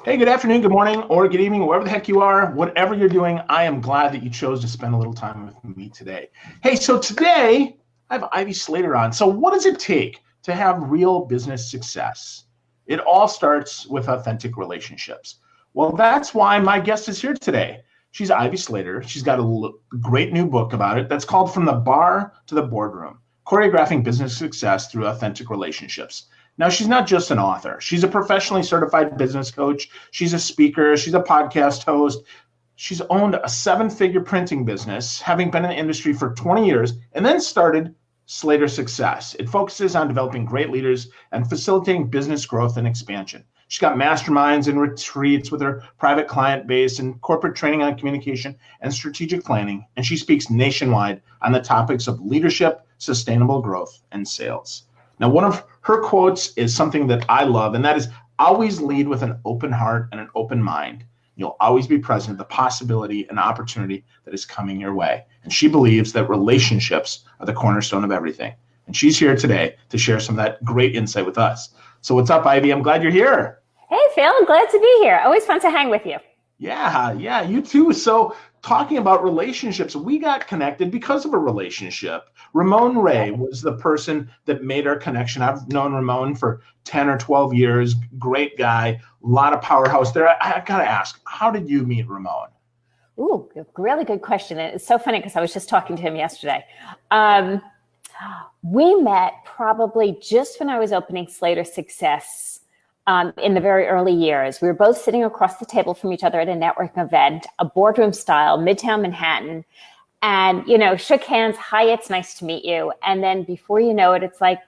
Hey, good afternoon, good morning, or good evening, wherever the heck you are, whatever you're doing, I am glad that you chose to spend a little time with me today. Hey, so today I have Ivy Slater on. So what does it take to have real business success? It all starts with authentic relationships. Well, that's why my guest is here today. She's Ivy Slater. She's got a great new book about it that's called From the Barre to the Boardroom, Choreographing Business Success Through Authentic Relationships. Now, she's not just an author. She's a professionally certified business coach. She's a speaker. She's a podcast host. She's owned a 7-figure printing business, having been in the industry for 20 years, and then started Slater Success. It focuses on developing great leaders and facilitating business growth and expansion. She's got masterminds and retreats with her private client base and corporate training on communication and strategic planning. And she speaks nationwide on the topics of leadership, sustainable growth, and sales. Now, one of her quotes is something that I love, and that is always lead with an open heart and an open mind. You'll always be present to the possibility and opportunity that is coming your way. And she believes that relationships are the cornerstone of everything. And she's here today to share some of that great insight with us. So what's up, Ivy? I'm glad you're here. Hey, Phil, I'm glad to be here. Always fun to hang with you. Yeah, you too. So talking about relationships, we got connected because of a relationship. Ramon Ray was the person that made our connection. I've known Ramon for 10 or 12 years. Great guy, a lot of powerhouse there. I got to ask, how did you meet Ramon? Ooh, really good question. And it's so funny because I was just talking to him yesterday. We met probably just when I was opening Slater Success in the very early years. We were both sitting across the table from each other at a networking event, a boardroom style, Midtown Manhattan. And, shook hands. Hi, it's nice to meet you. And then before you know it, it's like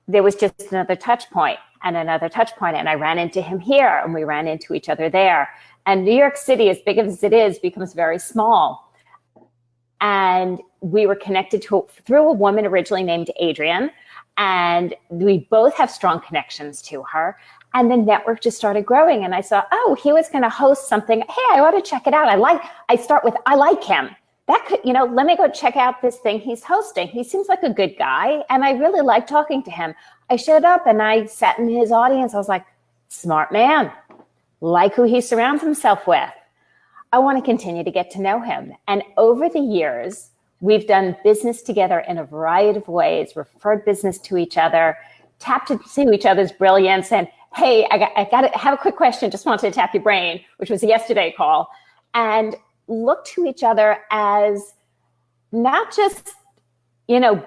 there was just another touch point and another touch point. And I ran into him here and we ran into each other there. And New York City, as big as it is, becomes very small. And we were connected through a woman originally named Adrienne. And we both have strong connections to her. And the network just started growing. And I saw, he was going to host something. Hey, I ought to check it out. I like him. That could, let me go check out this thing he's hosting. He seems like a good guy. And I really like talking to him. I showed up and I sat in his audience. I was like, smart man, like who he surrounds himself with. I want to continue to get to know him. And over the years, we've done business together in a variety of ways, referred business to each other, tapped into each other's brilliance. And hey, I got to have a quick question. Just wanted to tap your brain, which was a yesterday call. And look to each other as not just,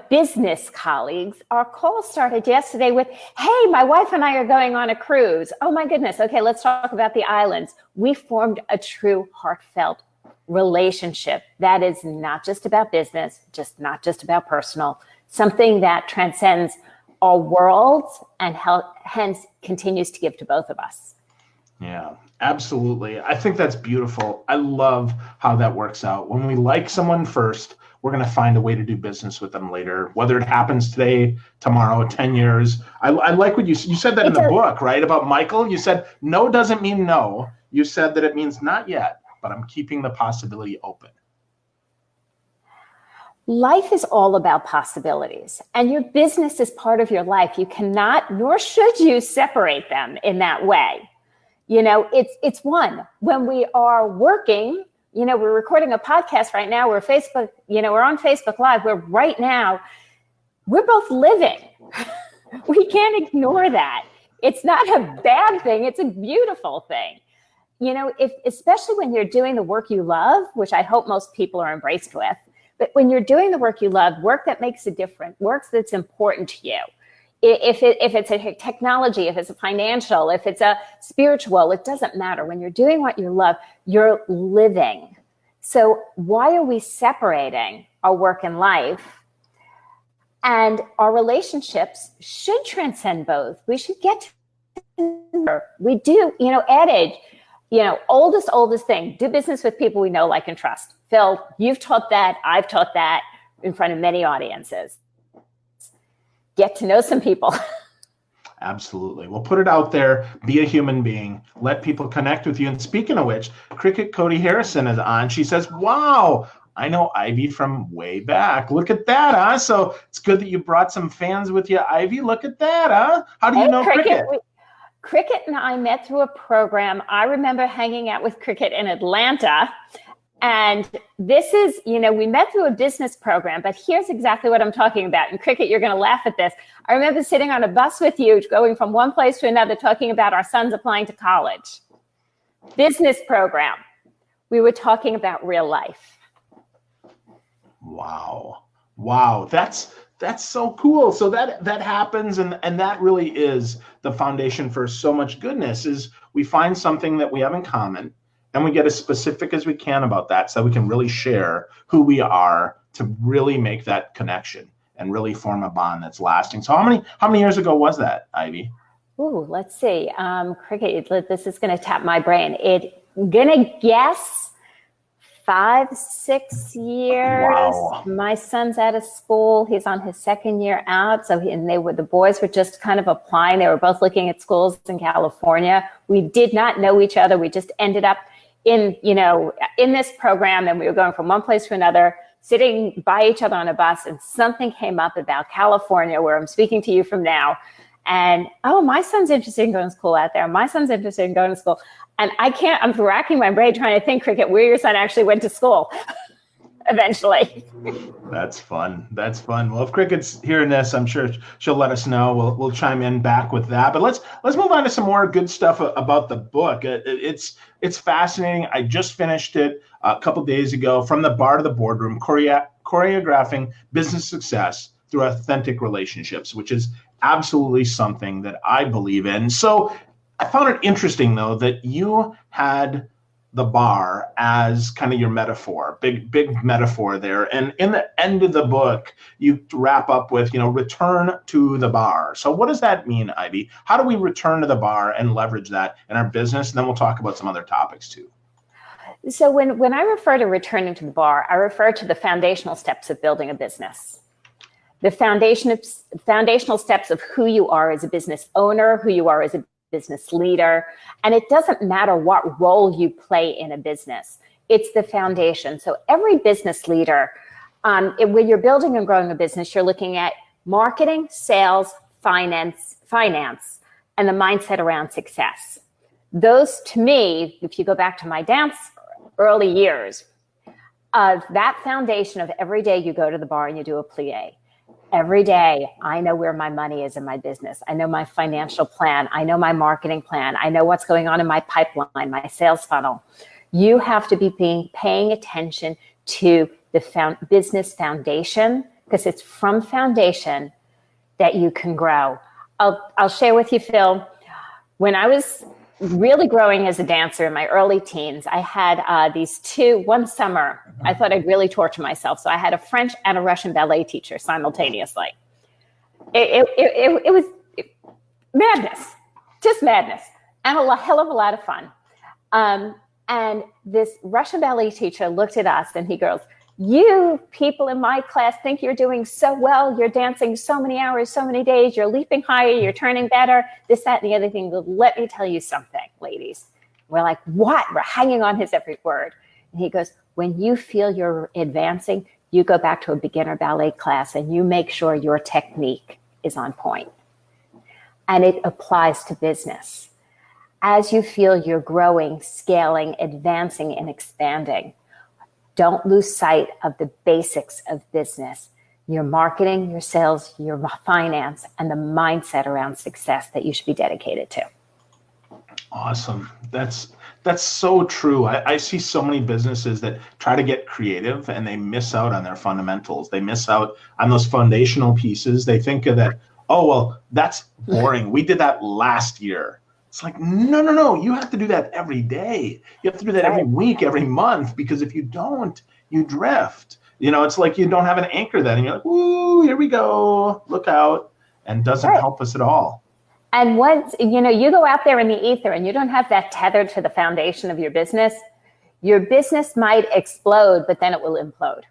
business colleagues. Our call started yesterday with, hey, my wife and I are going on a cruise. Oh my goodness. Okay, let's talk about the islands. We formed a true heartfelt relationship that is not just about business, not just about personal, something that transcends our worlds and hence continues to give to both of us. Yeah, absolutely. I think that's beautiful. I love how that works out. When we like someone first, we're going to find a way to do business with them later, whether it happens today, tomorrow, 10 years. I like what you said that in the book, right? About Michael. You said no doesn't mean no. You said that it means not yet, but I'm keeping the possibility open. Life is all about possibilities, and your business is part of your life. You cannot, nor should you, separate them in that way. It's one. When we are working, we're recording a podcast right now. We're Facebook, we're on Facebook Live. We're both living. We can't ignore that. It's not a bad thing. It's a beautiful thing. Especially when you're doing the work you love, which I hope most people are embraced with, but when you're doing the work you love, work that makes a difference, work that's important to you. If it's a technology, if it's a financial, if it's a spiritual, it doesn't matter. When you're doing what you love, you're living. So why are we separating our work and life? And our relationships should transcend both. We should get to, we do, adage, oldest thing, do business with people we know, like, and trust. Phil, you've taught that. I've taught that in front of many audiences. Get to know some people. Absolutely. We'll put it out there. Be a human being. Let people connect with you. And speaking of which, Cricket Cody Harrison is on. She says, wow, I know Ivy from way back. Look at that, huh? So it's good that you brought some fans with you, Ivy. Look at that, huh? How do you know Cricket? Cricket and I met through a program. I remember hanging out with Cricket in Atlanta. And this is, we met through a business program, but here's exactly what I'm talking about. And Cricket, you're going to laugh at this. I remember sitting on a bus with you, going from one place to another, talking about our sons applying to college. Business program. We were talking about real life. Wow. That's so cool. So that happens, and that really is the foundation for so much goodness, is we find something that we have in common, and we get as specific as we can about that so that we can really share who we are to really make that connection and really form a bond that's lasting. So how many years ago was that, Ivy? Ooh, let's see. Cricket, this is going to tap my brain. Gonna guess 5-6 years. Wow. My son's out of school. He's on his second year out. So the boys were just kind of applying. They were both looking at schools in California. We did not know each other. We just ended up in this program, and we were going from one place to another, sitting by each other on a bus, and something came up about California, where I'm speaking to you from now. And, my son's interested in going to school out there. My son's interested in going to school. And I'm racking my brain trying to think, Cricket, where your son actually went to school eventually. That's fun. Well, if Cricket's hearing this, I'm sure she'll let us know. We'll chime in back with that. But let's move on to some more good stuff about the book. It's fascinating. I just finished it a couple days ago. From the Barre to the Boardroom, choreographing business success through authentic relationships, which is absolutely something that I believe in. So I found it interesting, though, that you had the bar as kind of your metaphor, big metaphor there. And in the end of the book, you wrap up with, return to the bar. So what does that mean, Ivy? How do we return to the bar and leverage that in our business? And then we'll talk about some other topics too. So when I refer to returning to the bar, I refer to the foundational steps of building a business. The foundational steps of who you are as a business owner, who you are as a business leader. And it doesn't matter what role you play in a business. It's the foundation. So every business leader, when you're building and growing a business, you're looking at marketing, sales, finance, and the mindset around success. Those, to me, if you go back to my dance early years, that foundation of every day you go to the bar and you do a plie. Every day, I know where my money is in my business. I know my financial plan. I know my marketing plan. I know what's going on in my pipeline, my sales funnel. You have to be paying attention to the business foundation, because it's from foundation that you can grow. I'll share with you, Phil, when I was really growing as a dancer in my early teens, I had one summer, I thought I'd really torture myself. So I had a French and a Russian ballet teacher simultaneously. It was madness, just madness, and a hell of a lot of fun. And this Russian ballet teacher looked at us and he goes, "You people in my class think you're doing so well. You're dancing so many hours, so many days. You're leaping higher. You're turning better. This, that, and the other thing. Well, let me tell you something, ladies." We're like, "What?" We're hanging on his every word. And he goes, "When you feel you're advancing, you go back to a beginner ballet class and you make sure your technique is on point." And it applies to business. As you feel you're growing, scaling, advancing, and expanding, don't lose sight of the basics of business, your marketing, your sales, your finance, and the mindset around success that you should be dedicated to. Awesome. That's so true. I see so many businesses that try to get creative and they miss out on their fundamentals. They miss out on those foundational pieces. They think of that, "Oh, well, that's boring. We did that last year." It's like, no. You have to do that every day. You have to do that every week, every month, because if you don't, you drift. It's like you don't have an anchor then, and you're like, "Ooh, here we go, look out," and doesn't help us at all. And once, you go out there in the ether and you don't have that tethered to the foundation of your business might explode, but then it will implode.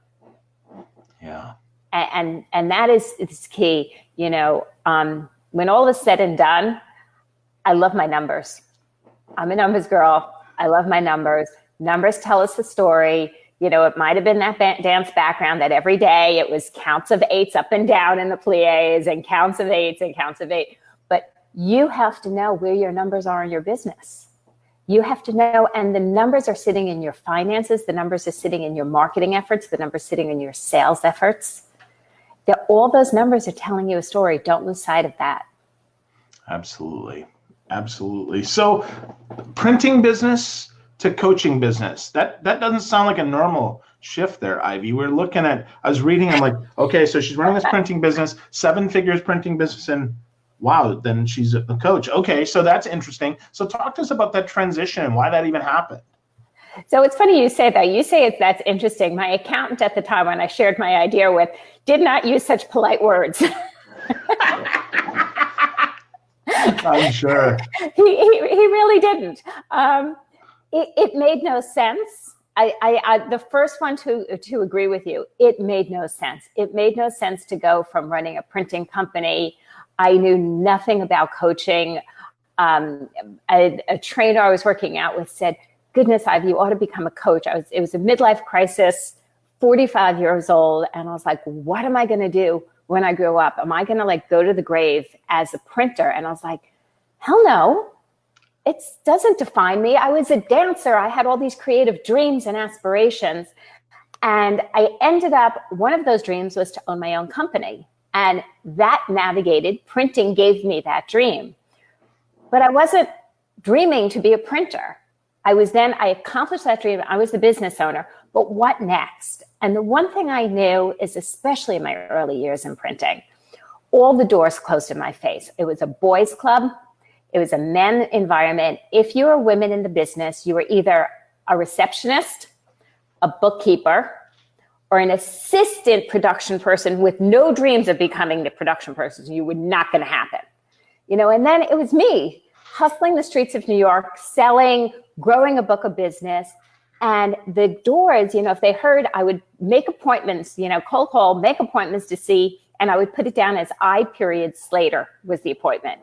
Yeah. And that is key. When all is said and done, I love my numbers. I'm a numbers girl. I love my numbers. Numbers tell us the story. It might have been that dance background that every day it was counts of eights up and down in the plies and counts of eights and counts of eight. But you have to know where your numbers are in your business. You have to know, and the numbers are sitting in your finances, the numbers are sitting in your marketing efforts, the numbers sitting in your sales efforts. All those numbers are telling you a story. Don't lose sight of that. Absolutely. Absolutely. So printing business to coaching business, that doesn't sound like a normal shift there, Ivy. I was reading, I'm like, okay, so she's running this printing business, 7 figures printing business, and wow, then she's a coach. Okay, so that's interesting. So talk to us about that transition and why that even happened. So it's funny you say that. You say that's interesting. My accountant at the time when I shared my idea with did not use such polite words. I'm sure. He really didn't. It made no sense. I the first one to agree with you. It made no sense. It made no sense to go from running a printing company. I knew nothing about coaching. A trainer I was working out with said, "Goodness, Ivy, you ought to become a coach." It was a midlife crisis, 45 years old, and I was like, "What am I going to do when I grow up? Am I going to go to the grave as a printer?" And I was like, "Hell no. It doesn't define me. I was a dancer. I had all these creative dreams and aspirations." And I ended up, one of those dreams was to own my own company. And that printing gave me that dream. But I wasn't dreaming to be a printer. I accomplished that dream. I was the business owner. But what next? And the one thing I knew is, especially in my early years in printing, all the doors closed in my face. It was a boys' club. It was a men environment. If you were women in the business, you were either a receptionist, a bookkeeper, or an assistant production person with no dreams of becoming the production person. You were not going to happen. And then it was me hustling the streets of New York, selling, growing a book of business. And the doors, if they heard, I would make appointments, cold call, make appointments to see, and I would put it down as I. Slater was the appointment.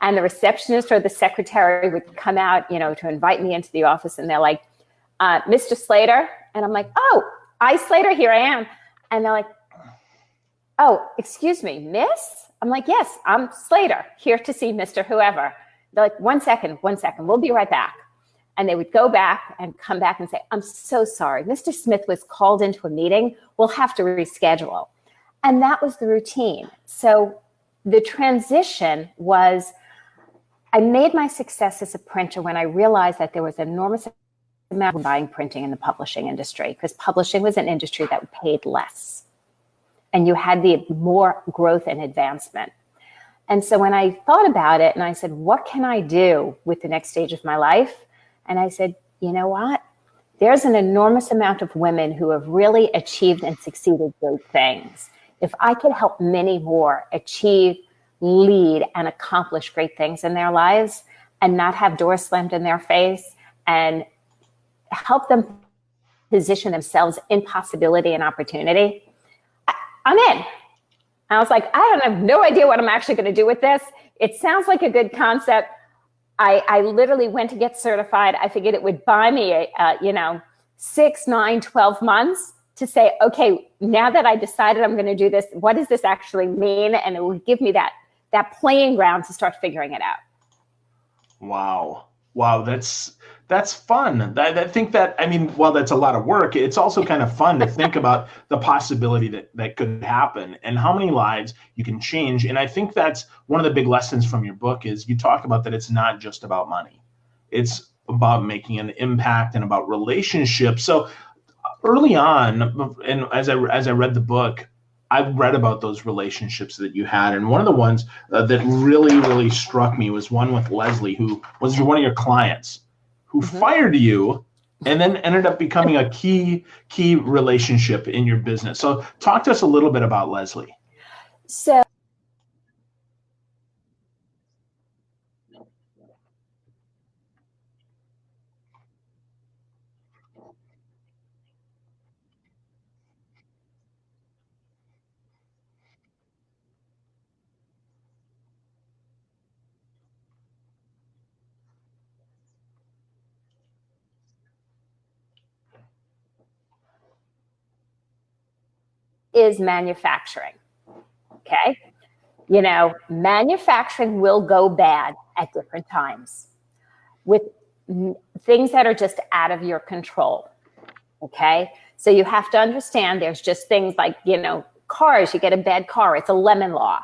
And the receptionist or the secretary would come out, to invite me into the office. And they're like, "Mr. Slater?" And I'm like, "Oh, I Slater, here I am." And they're like, "Oh, excuse me, miss?" I'm like, "Yes, I'm Slater, here to see Mr. Whoever." They're like, one second, we'll be right back." And they would go back and come back and say, "I'm so sorry. Mr. Smith was called into a meeting. We'll have to reschedule." And that was the routine. So the transition was, I made my success as a printer when I realized that there was an enormous amount of buying printing in the publishing industry, because publishing was an industry that paid less. And you had the more growth and advancement. And so when I thought about it and I said, what can I do with the next stage of my life? And I said, you know what? There's an enormous amount of women who have really achieved and succeeded great things. If I could help many more achieve, lead, and accomplish great things in their lives and not have doors slammed in their face, and help them position themselves in possibility and opportunity, I'm in. I was like, I have no idea what I'm actually going to do with this. It sounds like a good concept. I literally went to get certified. I figured it would buy me, 6, 9, 12 months to say, okay, now that I decided I'm going to do this, what does this actually mean? And it would give me that playing ground to start figuring it out. Wow, that's fun. I think that, while that's a lot of work, it's also kind of fun to think about the possibility that could happen and how many lives you can change. And I think that's one of the big lessons from your book is you talk about that it's not just about money. It's about making an impact and about relationships. So early on, and as I read the book, I've read about those relationships that you had. And one of the ones that really, really struck me was one with Leslie, who was one of your clients, who fired you and then ended up becoming a key relationship in your business. So talk to us a little bit about Leslie. So is manufacturing. Okay. You know, manufacturing will go bad at different times with things that are just out of your control. Okay. So you have to understand there's just things like, you know, cars, you get a bad car, it's a lemon law.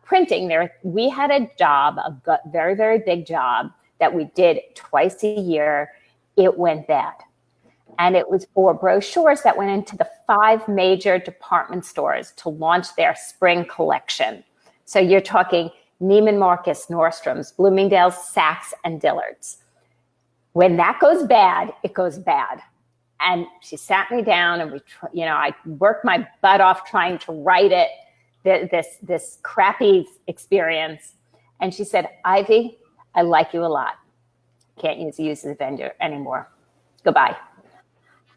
Printing, we had a job, a very, very big job that we did twice a year. It went bad. And it was for brochures that went into the 5 major department stores to launch their spring collection. So you're talking Neiman Marcus, Nordstrom's, Bloomingdale's, Saks, and Dillard's. When that goes bad, it goes bad. And she sat me down and I worked my butt off trying to write it, this crappy experience. And she said, Ivy, I like you a lot. Can't use you as a vendor anymore. Goodbye.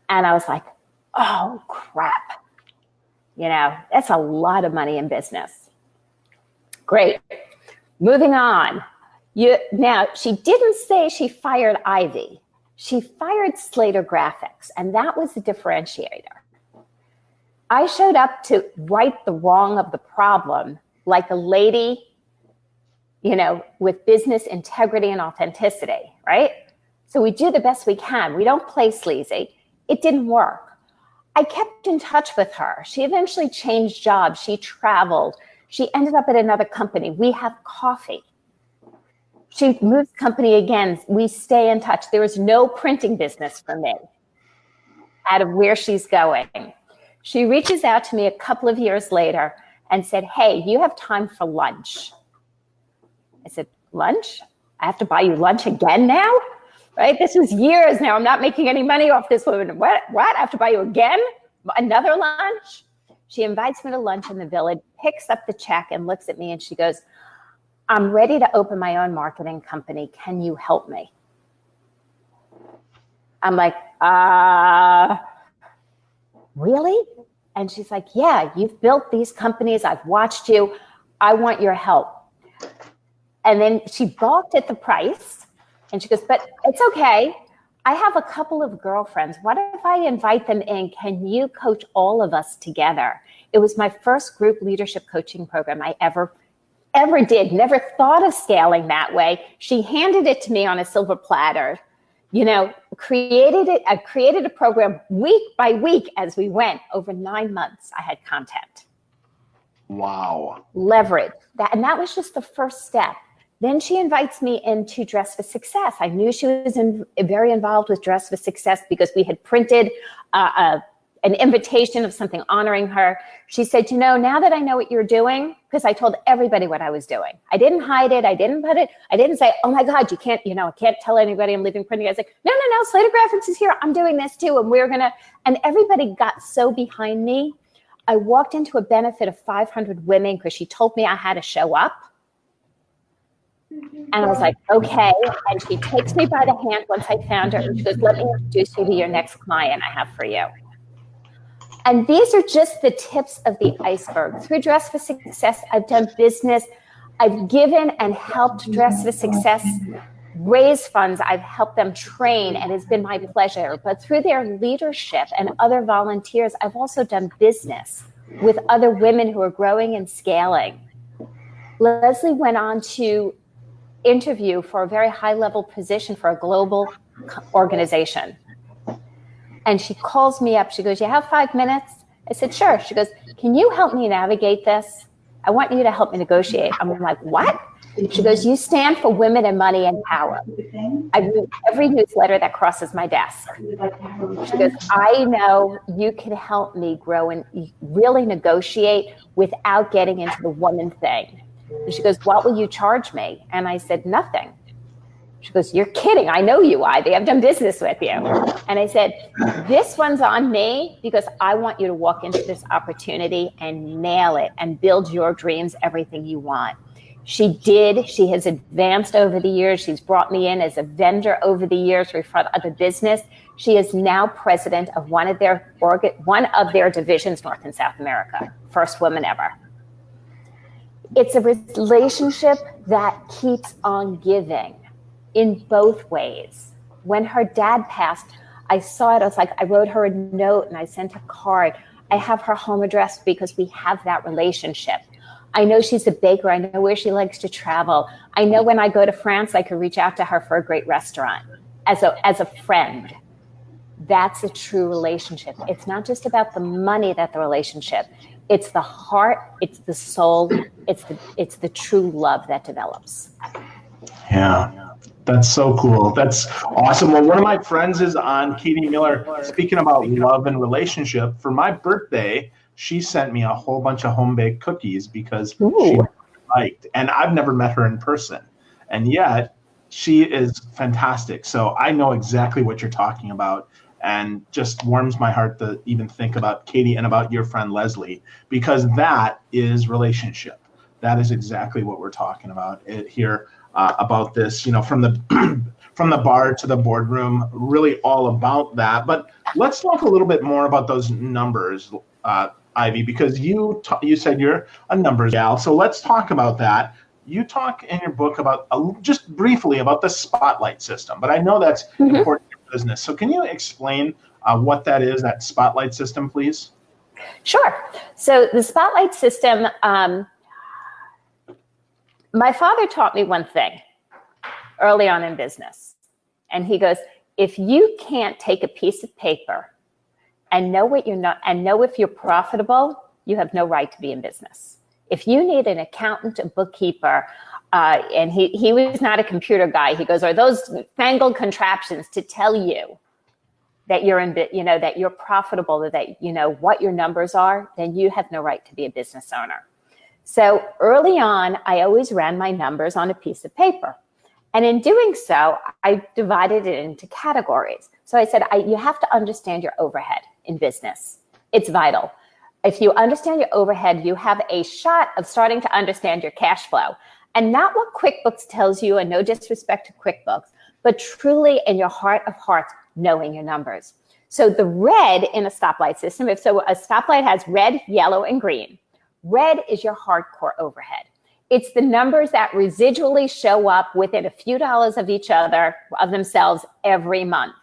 And I was like, oh, crap. You know, that's a lot of money in business. Great. Moving on. Now, she didn't say she fired Ivy. She fired Slater Graphics, and that was the differentiator. I showed up to right the wrong of the problem like a lady, you know, with business integrity and authenticity, right? So we do the best we can. We don't play sleazy. It didn't work. I kept in touch with her. She eventually changed jobs. She traveled. She ended up at another company. We have coffee. She moves company again. We stay in touch. There was no printing business for me out of where she's going. She reaches out to me a couple of years later and said, hey, you have time for lunch. I said, lunch? I have to buy you lunch again now? Right? This was years now. I'm not making any money off this woman. What? I have to buy you again? Another lunch? She invites me to lunch in the village, picks up the check and looks at me and she goes, I'm ready to open my own marketing company. Can you help me? I'm like, really? And she's like, yeah, you've built these companies. I've watched you. I want your help. And then she balked at the price. And she goes, but it's okay. I have a couple of girlfriends. What if I invite them in? Can you coach all of us together? It was my first group leadership coaching program I ever did. Never thought of scaling that way. She handed it to me on a silver platter, you know, created it. I created a program week by week as we went. Over 9 months, I had content. Wow. Leverage that. And that was just the first step. Then she invites me into Dress for Success. I knew she was very involved with Dress for Success because we had printed an invitation of something honoring her. She said, you know, now that I know what you're doing, because I told everybody what I was doing. I didn't hide it. I didn't put it. I didn't say, oh my God, you can't, you know, I can't tell anybody I'm leaving printing. I was like, no, Slater Graphics is here. I'm doing this too. And everybody got so behind me. I walked into a benefit of 500 women because she told me I had to show up. And I was like, okay. And she takes me by the hand once I found her. And she goes, let me introduce you to your next client I have for you. And these are just the tips of the iceberg. Through Dress for Success, I've done business. I've given and helped Dress for Success raise funds. I've helped them train, and it's been my pleasure. But through their leadership and other volunteers, I've also done business with other women who are growing and scaling. Leslie went on to interview for a very high-level position for a global organization. And she calls me up. She goes, you have 5 minutes? I said, sure. She goes, can you help me navigate this? I want you to help me negotiate. I'm like, what? She goes, you stand for women and money and power. I read every newsletter that crosses my desk. She goes, I know you can help me grow and really negotiate without getting into the woman thing. And she goes, what will you charge me? And I said, nothing. She goes, you're kidding. I know you, Ivy. I've done business with you. And I said, this one's on me because I want you to walk into this opportunity and nail it and build your dreams, everything you want. She did. She has advanced over the years. She's brought me in as a vendor over the years for other business. She is now president of one of their divisions, North and South America. First woman ever. It's a relationship that keeps on giving in both ways. When her dad passed, I saw it. I was like, I wrote her a note and I sent a card. I have her home address because we have that relationship. I know she's a baker. I know where she likes to travel. I know when I go to France, I could reach out to her for a great restaurant as a friend. That's a true relationship. It's not just about the money that the relationship, it's the heart, it's the soul, it's the true love that develops. Yeah, that's so cool. That's awesome. Well, one of my friends is on, Katie Miller, speaking about love and relationship. For my birthday, she sent me a whole bunch of home-baked cookies because she liked, and I've never met her in person. And yet, she is fantastic. So I know exactly what you're talking about, and just warms my heart to even think about Katie and about your friend Leslie, because that is relationship. That is exactly what we're talking about here. About this, from the bar to the boardroom, really all about that. But let's talk a little bit more about those numbers, Ivy, because you said you're a numbers gal. So let's talk about that. You talk in your book about just briefly about the spotlight system, but I know that's important in business. So can you explain what that is, that spotlight system, please? Sure. So the spotlight system. My father taught me one thing early on in business. And he goes, if you can't take a piece of paper and know what you're not, and know if you're profitable, you have no right to be in business. If you need an accountant, a bookkeeper, and he was not a computer guy. He goes, are those fangled contraptions to tell you that you're that you're profitable, that what your numbers are, then you have no right to be a business owner. So early on, I always ran my numbers on a piece of paper. And in doing so, I divided it into categories. So I said, you have to understand your overhead in business. It's vital. If you understand your overhead, you have a shot of starting to understand your cash flow. And not what QuickBooks tells you, and no disrespect to QuickBooks, but truly in your heart of hearts, knowing your numbers. So the red in a stoplight system, a stoplight has red, yellow, and green. Red is your hardcore overhead. It's the numbers that residually show up within a few dollars of each other, of themselves every month.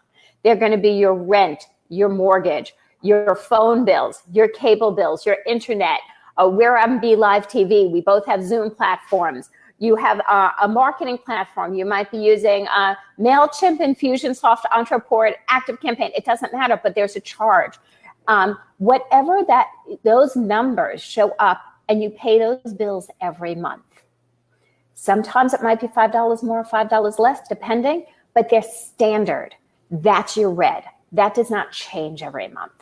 They're going to be your rent, your mortgage, your phone bills, your cable bills, your internet. We're on Be Live TV. We both have Zoom platforms. You have a marketing platform. You might be using MailChimp, Infusionsoft, Entreport, ActiveCampaign. It doesn't matter, but there's a charge. Whatever those numbers show up, and you pay those bills every month. Sometimes it might be $5 more, $5 less, depending, but they're standard. That's your red. That does not change every month.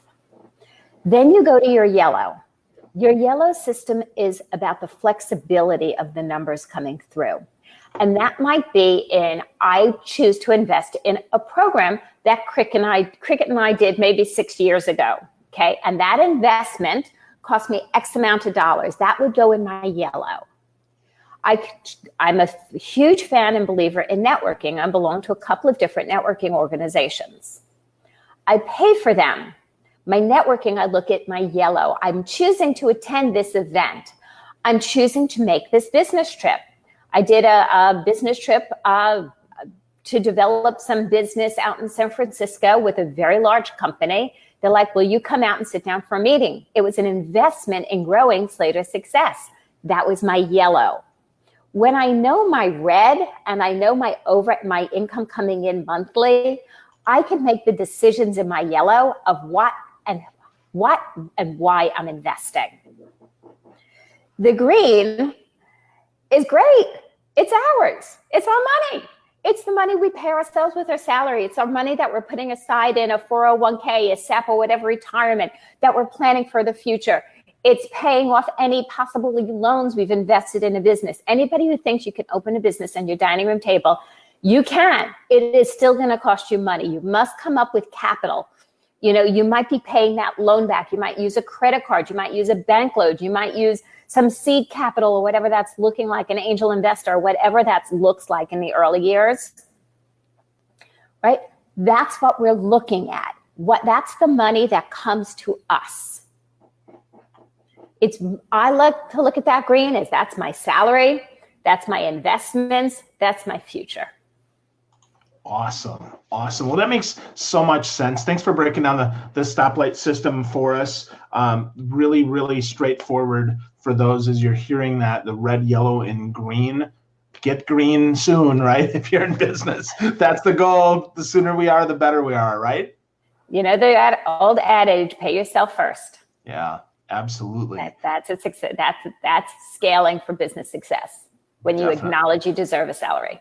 Then you go to your yellow. Your yellow system is about the flexibility of the numbers coming through. And that might be I choose to invest in a program that Cricket and I did maybe 6 years ago. Okay, and that investment cost me X amount of dollars. That would go in my yellow. I'm a huge fan and believer in networking. I belong to a couple of different networking organizations. I pay for them. My networking, I look at my yellow. I'm choosing to attend this event. I'm choosing to make this business trip. I did a business trip to develop some business out in San Francisco with a very large company. They're like, will you come out and sit down for a meeting? It was an investment in growing Slater's success. That was my yellow. When I know my red and I know my income coming in monthly, I can make the decisions in my yellow of what and why I'm investing. The green is great. It's ours. It's our money. It's the money we pay ourselves with our salary. It's our money that we're putting aside in a 401k, a SEP, or whatever retirement that we're planning for the future. It's paying off any possible loans we've invested in a business. Anybody who thinks you can open a business on your dining room table, you can. It is still going to cost you money. You must come up with capital. You might be paying that loan back. You might use a credit card. You might use a bank loan. You might use some seed capital or whatever that's looking like, an angel investor, whatever that looks like in the early years, right? That's what we're looking at. That's the money that comes to us. I like to look at that green as that's my salary, that's my investments, that's my future. Awesome. Well, that makes so much sense. Thanks for breaking down the stoplight system for us. Really, really straightforward for those as you're hearing that, the red, yellow, and green. Get green soon, right? If you're in business, that's the goal. The sooner we are, the better we are, right? You know, the old adage, pay yourself first. Yeah, absolutely. That's a success. That's scaling for business success when you acknowledge you deserve a salary.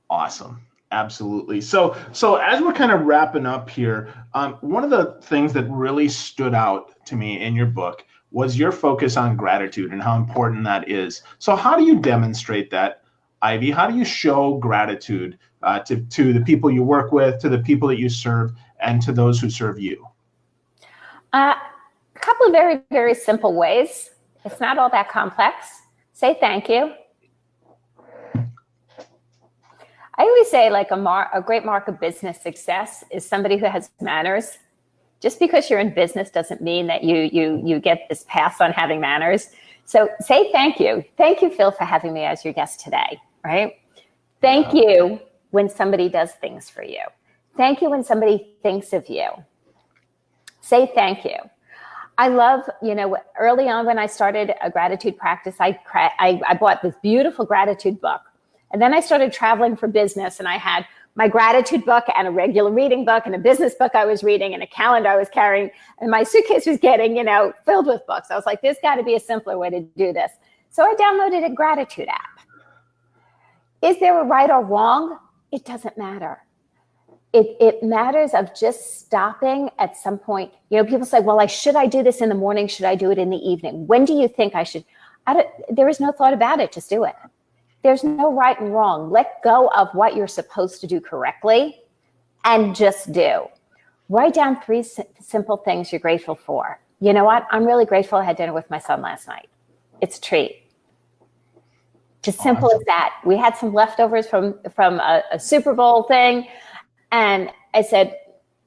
Awesome. Absolutely. So as we're kind of wrapping up here, one of the things that really stood out to me in your book was your focus on gratitude and how important that is. So how do you demonstrate that, Ivy? How do you show gratitude to the people you work with, to the people that you serve, and to those who serve you? A couple of very, very simple ways. It's not all that complex. Say thank you. I always say, like, a great mark of business success is somebody who has manners. Just because you're in business doesn't mean that you get this pass on having manners. So say thank you. Thank you, Phil, for having me as your guest today, right? Thank you when somebody does things for you. Thank you when somebody thinks of you. Say thank you. I love, early on when I started a gratitude practice, I bought this beautiful gratitude book. And then I started traveling for business, and I had my gratitude book and a regular reading book and a business book I was reading and a calendar I was carrying, and my suitcase was getting, filled with books. I was like, there's got to be a simpler way to do this. So I downloaded a gratitude app. Is there a right or wrong? It doesn't matter. It matters of just stopping at some point. People say, well, should I do this in the morning? Should I do it in the evening? When do you think I should? There is no thought about it. Just do it. There's no right and wrong. Let go of what you're supposed to do correctly and just do. Write down 3 simple things you're grateful for. You know what? I'm really grateful I had dinner with my son last night. It's a treat. Just simple as that. We had some leftovers from a Super Bowl thing. And I said,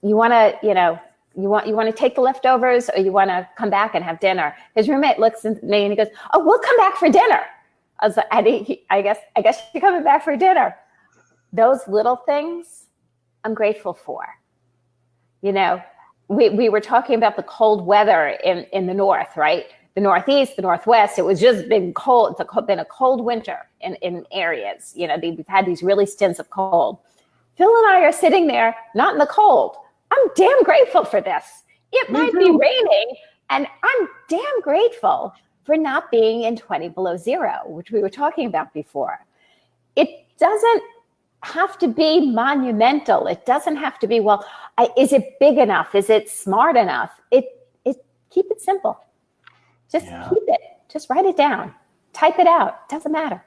you want to take the leftovers, or you want to come back and have dinner? His roommate looks at me and he goes, oh, we'll come back for dinner. I was like, I guess you're coming back for dinner. Those little things I'm grateful for. We were talking about the cold weather in the north, right? The Northeast, the Northwest. It was just been cold. It's been a cold winter in areas. We've had these really stints of cold. Phil and I are sitting there, not in the cold. I'm damn grateful for this. It might be raining, and I'm damn grateful for not being in 20 below zero, which we were talking about before. It doesn't have to be monumental. It doesn't have to be, is it big enough? Is it smart enough? Keep it simple. Just keep it. Just write it down. Type it out. Doesn't matter.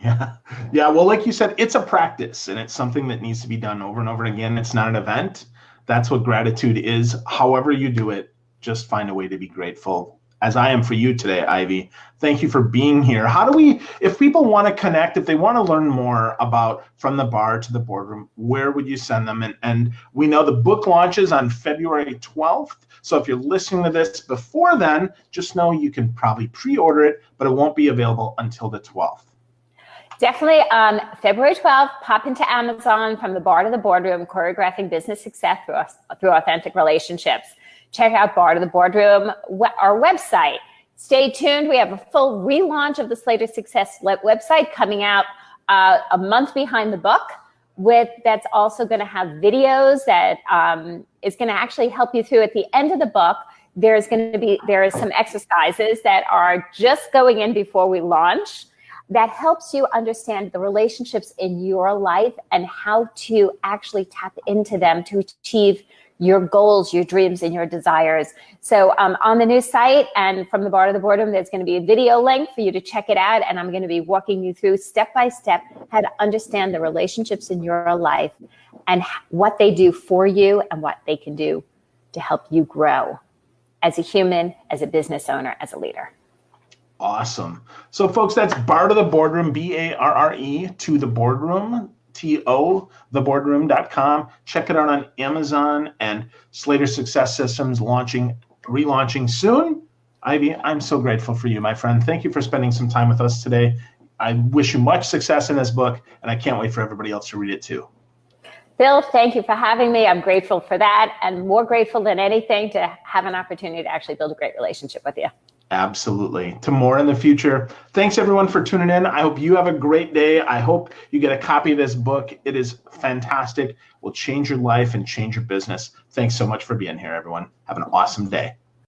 Yeah. Well, like you said, it's a practice, and it's something that needs to be done over and over again. It's not an event. That's what gratitude is. However you do it, just find a way to be grateful, as I am for you today, Ivy. Thank you for being here. If people want to connect, if they want to learn more about From the Barre to the Boardroom, where would you send them? And we know the book launches on February 12th. So if you're listening to this before then, just know you can probably pre-order it, but it won't be available until the 12th. Definitely on February 12th, pop into Amazon, From the Barre to the Boardroom, Choreographing Business Success through Authentic Relationships. Check out Barre to the Boardroom, our website. Stay tuned. We have a full relaunch of the Slater Success website coming out a month behind the book. That's also going to have videos that is going to actually help you through. At the end of the book, there is some exercises that are just going in before we launch that helps you understand the relationships in your life and how to actually tap into them to achieve your goals, your dreams, and your desires. So on the new site and From the Barre to the Boardroom, there's going to be a video link for you to check it out. And I'm going to be walking you through step-by-step how to understand the relationships in your life and what they do for you and what they can do to help you grow as a human, as a business owner, as a leader. Awesome. So folks, that's Barre to the Boardroom, BARRE to the Boardroom, theboardroom.com. Check it out on Amazon, and Slater Success Systems relaunching soon. Ivy, I'm so grateful for you, my friend. Thank you for spending some time with us today. I wish you much success in this book, and I can't wait for everybody else to read it too. Phil, thank you for having me. I'm grateful for that, and more grateful than anything to have an opportunity to actually build a great relationship with you. Absolutely. To more in the future. Thanks everyone for tuning in. I hope you have a great day. I hope you get a copy of this book. It is fantastic. Will change your life and change your business. Thanks so much for being here, everyone. Have an awesome day.